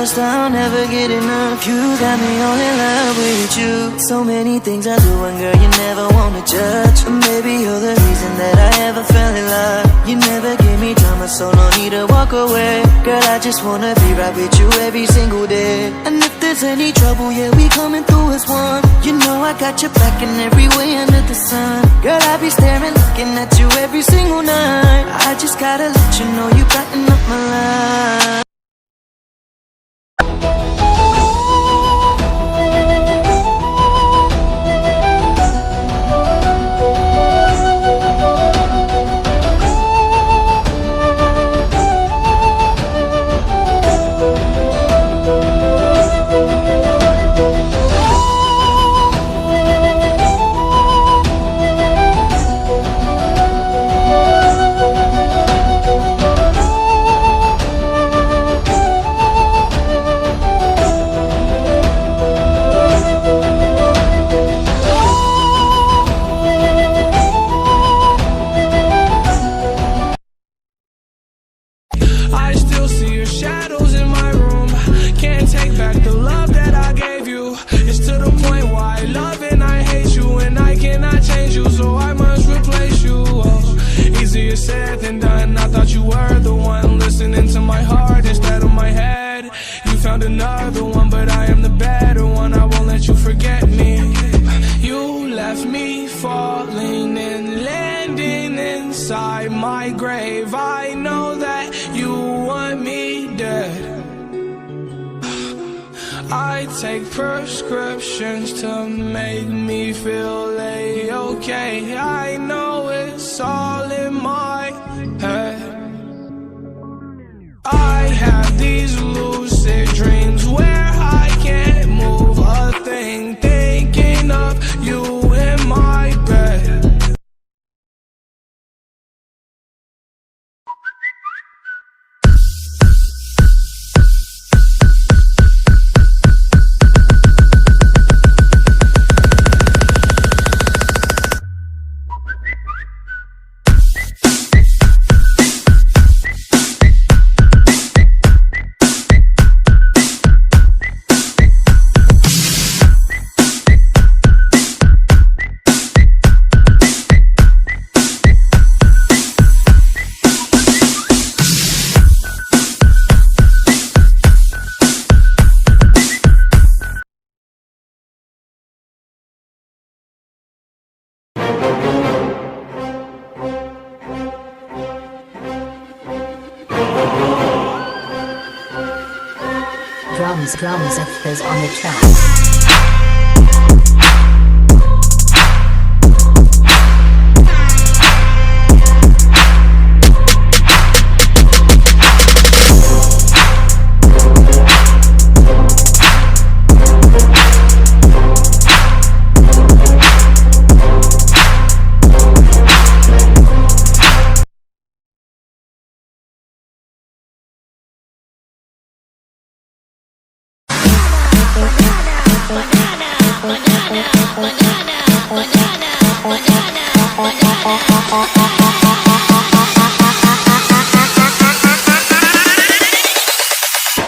lost, I'll never get enough. You got me all in love with you. So many things I do, and girl, you never wanna judge. And maybe you're the reason that I ever fell in love. You never gave me drama, so no need to walk away. Girl, I just wanna be right with you every single day. And if there's any trouble, yeah, we coming through as one. You know I got your back in every way under the sun. Girl, I be staring, looking at you every single night. I just gotta let you know you brighten up my life. I still see your shadows in my room. Can't take back the love that I gave you. It's to the point why I love and I hate you, and I cannot change you, so I must replace you. Oh, easier said than done. I thought you were the one listening to my heart instead of my head. You found another one, but I am the better one. I won't let you forget me. You left me falling and landing inside my grave. I know that you want me dead. I take prescriptions to make me feel A-okay. I know it's all in my head. I have these lucid dreams where I can't move a thing, thinking of you in my bed. Drums is on the track.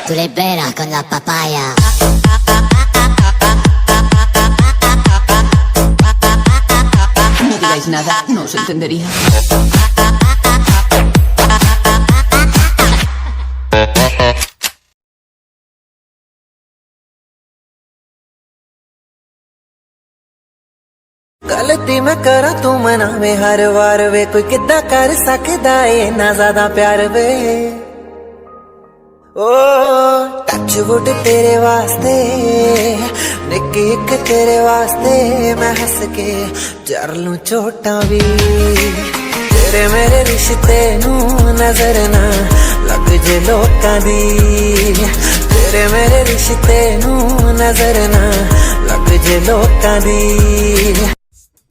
Tú le peras con la papaya. No digáis nada, no os entendería. गलती मैं करा तू मना में हर बार वे कोई किदा कर सकदा है ना ज्यादा प्यार वे ओ टच वुड तेरे वास्ते निक्की एक तेरे वास्ते मैं हंस के जर लूं चोटां भी तेरे मेरे रिश्ते नू नजर ना लग जे लोकां दी तेरे मेरे रिश्ते नू नजर ना लग जे लोकां दी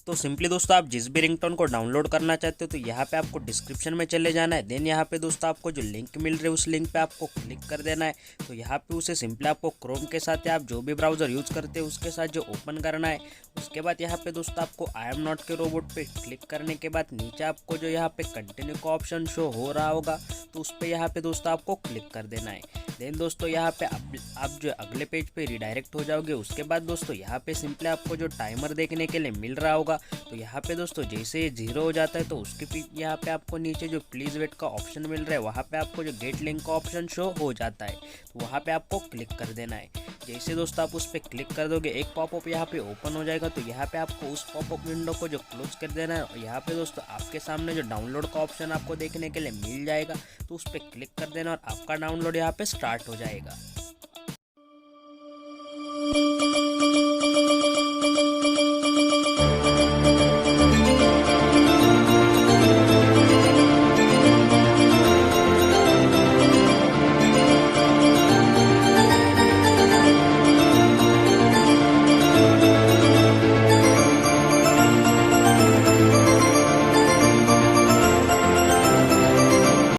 तो सिंपली दोस्तों आप जिस भी रिंगटोन को डाउनलोड करना चाहते हो तो यहाँ पे आपको डिस्क्रिप्शन में चले जाना है। देन यहाँ पे दोस्तों आपको जो लिंक मिल रही है उस लिंक पे आपको क्लिक कर देना है। तो यहाँ पे उसे सिंपली आपको क्रोम के साथ या आप जो भी ब्राउज़र यूज़ करते हो उसके साथ जो ओपन करना है। उसके बाद यहाँ पे दोस्तों आपको आई एम नॉट के रोबोट पे क्लिक करने के बाद नीचे आपको जो यहाँ पे कंटिन्यू का ऑप्शन शो हो रहा होगा तो उस पर यहाँ पे दोस्तों आपको क्लिक कर देना है। देन दोस्तों यहाँ पे आप जो अगले पेज पे रिडायरेक्ट हो जाओगे। उसके बाद दोस्तों यहाँ पे सिंपली आपको जो टाइमर देखने के लिए मिल रहा होगा तो यहाँ पे दोस्तों जैसे ये 0 हो जाता है तो उसके यहाँ पे आपको नीचे जो प्लीज़ वेट का ऑप्शन मिल रहा है वहाँ पे आपको जो गेट लिंक का ऑप्शन शो हो जाता है तो वहाँ पे आपको क्लिक कर देना है। जैसे दोस्तों आप उस पर क्लिक कर दोगे एक पॉपअप यहाँ पे ओपन हो जाएगा। तो यहाँ पे आपको उस पॉपअप विंडो को जो क्लोज कर देना है और यहाँ पे दोस्तों आपके सामने जो डाउनलोड का ऑप्शन आपको देखने के लिए मिल जाएगा तो उस पर क्लिक कर देना और आपका डाउनलोड यहाँ पे स्टार्ट हो जाएगा।